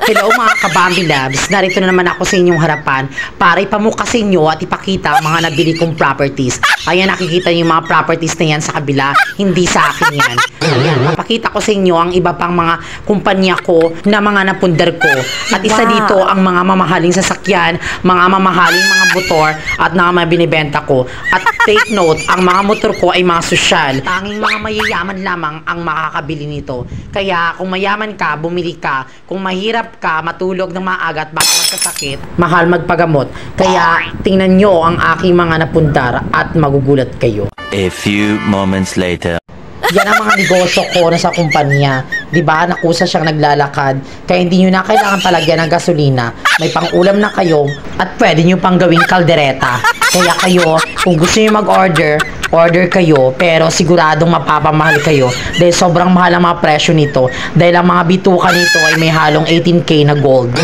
Hello mga kabambi labs, narito na naman ako sa inyong harapan para ipamukha sa inyo at ipakita ang mga nabili kong properties. Ayan, nakikita niyo yung mga properties na yan sa kabila, hindi sa akin yan. Ayan, mapakita ko sa inyo ang iba pang mga kumpanya ko na mga napundar ko. At isa dito ang mga mamahaling sasakyan, mga mamahaling mga motor at mga binibenta ko. At take note, ang mga motor ko ay mga sosyal. Tanging mga mayayaman lamang ang makakabili nito. Kaya kung mayaman ka, bumili ka. Kung mahirap ka, matulog ng maaga at baka magkasakit, mahal magpagamot. Kaya tingnan nyo ang aking mga napundar at magugulat kayo. A few moments later. Yan ang mga negosyo ko na sa kumpanya. Diba, nakusa siyang naglalakad. Kaya hindi nyo na kailangan palagyan ng gasolina. May pang-ulam na kayo at pwede nyo pang gawing kaldereta. Kaya kayo, kung gusto nyo mag-order, order kayo. Pero siguradong mapapamahal kayo. Dahil sobrang mahal ang mga presyo nito. Dahil ang mga bituka nito ay may halong 18K na gold.